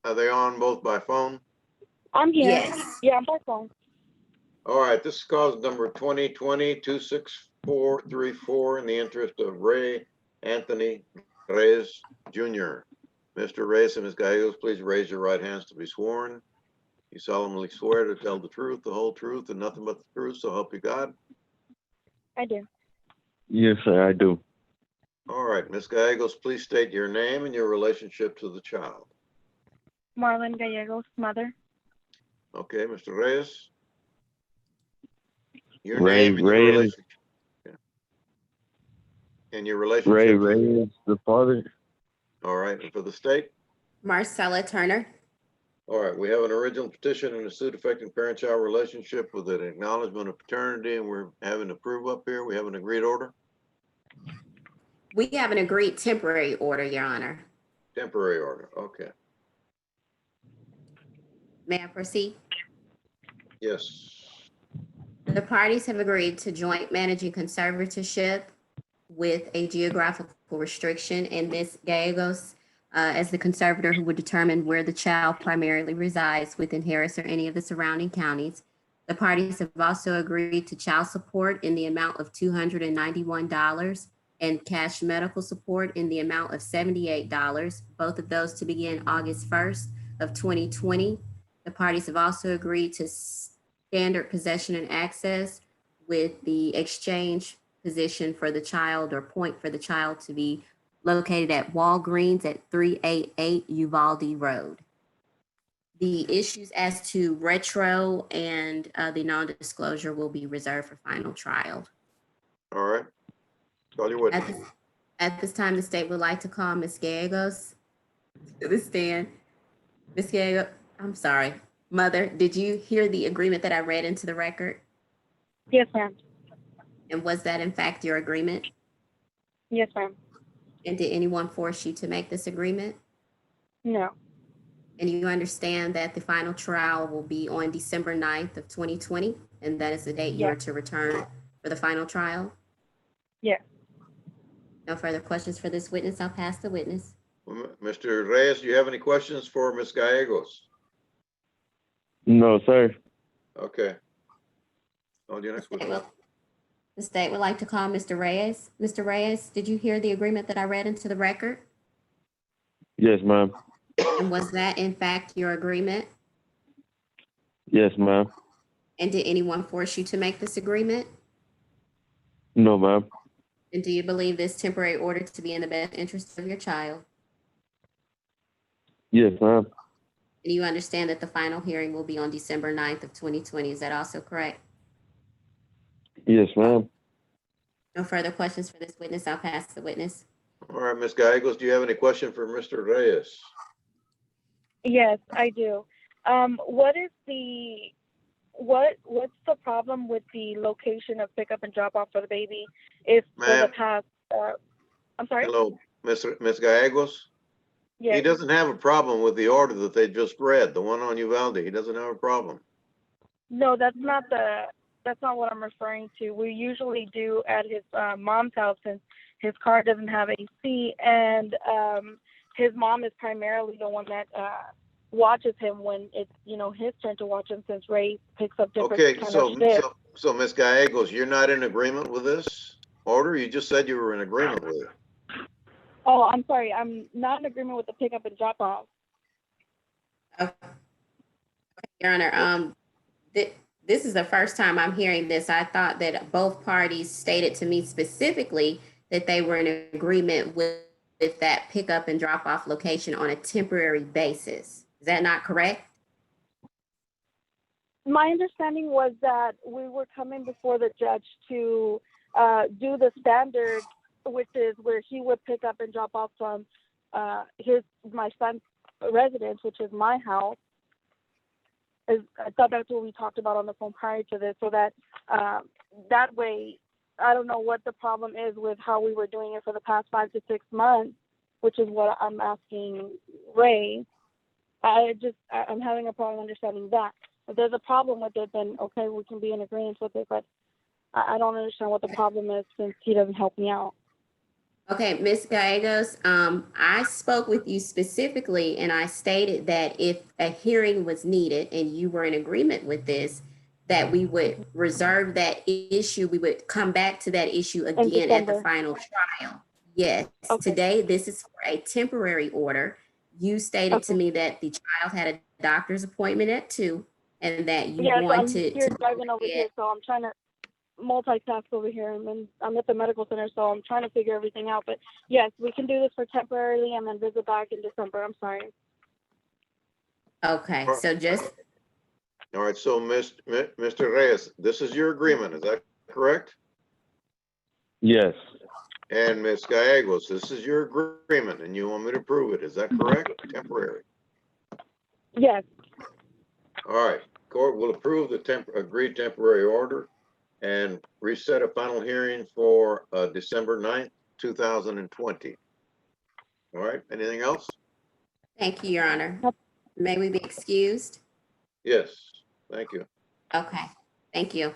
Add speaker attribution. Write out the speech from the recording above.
Speaker 1: Are they on both by phone?
Speaker 2: I'm here.
Speaker 3: Yes.
Speaker 2: Yeah, I'm by phone.
Speaker 1: All right, this is cause number 2020-26434 in the interest of Ray Anthony Reyes Jr. Mr. Reyes and Ms. Gallegos, please raise your right hands to be sworn. You solemnly swear to tell the truth, the whole truth, and nothing but the truth, so help you God.
Speaker 2: I do.
Speaker 4: Yes, sir, I do.
Speaker 1: All right, Ms. Gallegos, please state your name and your relationship to the child.
Speaker 2: Marlon Gallegos, mother.
Speaker 1: Okay, Mr. Reyes? Your
Speaker 4: Ray
Speaker 1: name and your
Speaker 4: Reyes.
Speaker 1: relationship. Yeah. And your relationship.
Speaker 4: Ray Reyes, the father.
Speaker 1: All right, and for the state?
Speaker 3: Marcella Turner.
Speaker 1: All right, we have an original petition and a suit affecting parent-child relationship with an acknowledgement of paternity, and we're having approval up here. We have an agreed order,
Speaker 3: We have an agreed temporary order, Your Honor.
Speaker 1: temporary order. Okay,
Speaker 3: May I proceed?
Speaker 1: yes.
Speaker 3: The parties have agreed to joint managing conservatorship with a geographical restriction, and Ms. Gallegos as the conservator who would determine where the child primarily resides within Harris or any of the surrounding counties. The parties have also agreed to child support in the amount of $291 and cash medical support in the amount of $78, both of those to begin August 1st of 2020. The parties have also agreed to standard possession and access with the exchange position for the child or point for the child to be located at Walgreens at 388 Uvalde Road. The issues as to retro and the non-disclosure will be reserved for final trial.
Speaker 1: All right, call your witness.
Speaker 3: At this time, the state would like to call Ms. Gallegos to the stand. Ms. Gallegos, I'm sorry. Mother, did you hear the agreement that I read into the record?
Speaker 2: Yes, ma'am.
Speaker 3: And was that in fact your agreement?
Speaker 2: Yes, ma'am.
Speaker 3: And did anyone force you to make this agreement?
Speaker 2: No.
Speaker 3: And you understand that the final trial will be on December 9th of 2020, and that is the date you are to return for the final trial?
Speaker 2: Yes.
Speaker 3: No further questions for this witness. I'll pass the witness.
Speaker 1: Mr. Reyes, do you have any questions for Ms. Gallegos?
Speaker 4: No, sir.
Speaker 1: Okay. On your next witness.
Speaker 3: The state would like to call Mr. Reyes. Mr. Reyes, did you hear the agreement that I read into the record?
Speaker 4: Yes, ma'am.
Speaker 3: And was that in fact your agreement?
Speaker 4: Yes, ma'am.
Speaker 3: And did anyone force you to make this agreement?
Speaker 4: No, ma'am.
Speaker 3: And do you believe this temporary order to be in the best interest of your child?
Speaker 4: Yes, ma'am.
Speaker 3: And you understand that the final hearing will be on December 9th of 2020. Is that also correct?
Speaker 4: Yes, ma'am.
Speaker 3: No further questions for this witness. I'll pass the witness.
Speaker 1: All right, Ms. Gallegos, do you have any question for Mr. Reyes?
Speaker 2: Yes, I do. What's the problem with the location of pickup and drop off for the baby? If for the
Speaker 1: Ma'am?
Speaker 2: past, I'm sorry.
Speaker 1: Hello, Ms. Gallegos?
Speaker 2: Yes.
Speaker 1: He doesn't have a problem with the order that they just read, the one on Uvalde. He doesn't have a problem.
Speaker 2: No, that's not what I'm referring to. We usually do at his mom's house since his car doesn't have AC, and his mom is primarily the one that watches him when it's his turn to watch him, since Ray picks up different
Speaker 1: Okay,
Speaker 2: kind of shifts.
Speaker 1: so Ms. Gallegos, you're not in agreement with this order? You just said you were in agreement with it.
Speaker 2: Oh, I'm sorry. I'm not in agreement with the pickup and drop off.
Speaker 3: Okay. Your Honor, this is the first time I'm hearing this. I thought that both parties stated to me specifically that they were in agreement with that pickup and drop off location on a temporary basis. Is that not correct?
Speaker 2: My understanding was that we were coming before the judge to do the standard, which is where he would pick up and drop off from my son's residence, which is my house. I thought that's what we talked about on the phone prior to this, so that that way, I don't know what the problem is with how we were doing it for the past 5 to 6 months, which is what I'm asking Ray. I'm having a problem understanding that. If there's a problem with it, then okay, we can be in agreement with it, but I don't understand what the problem is since he doesn't help me out.
Speaker 3: Okay, Ms. Gallegos, I spoke with you specifically and I stated that if a hearing was needed and you were in agreement with this, that we would reserve that issue, we would come back to that issue
Speaker 2: In
Speaker 3: again at the
Speaker 2: December.
Speaker 3: final trial. Yes,
Speaker 2: Okay.
Speaker 3: today this is for a temporary order. You stated to
Speaker 2: Okay.
Speaker 3: me that the child had a doctor's appointment at 2 and that you
Speaker 2: Yes, I'm
Speaker 3: wanted
Speaker 2: here
Speaker 3: to go
Speaker 2: driving over
Speaker 3: ahead.
Speaker 2: here, so I'm trying to multitask over here. I'm at the medical center, so I'm trying to figure everything out. But yes, we can do this for temporarily and then visit back in December. I'm sorry.
Speaker 3: Okay, so just,
Speaker 1: All right, so Mr. Reyes, this is your agreement, is that correct?
Speaker 4: Yes.
Speaker 1: And Ms. Gallegos, this is your agreement and you want me to prove it, is that correct? Temporary.
Speaker 2: Yes.
Speaker 1: All right, court will approve the agreed temporary order and reset a final hearing for December 9th, 2020. All right, anything else?
Speaker 3: thank you, Your Honor. May we be excused?
Speaker 1: Yes, thank you.
Speaker 3: Okay, thank you.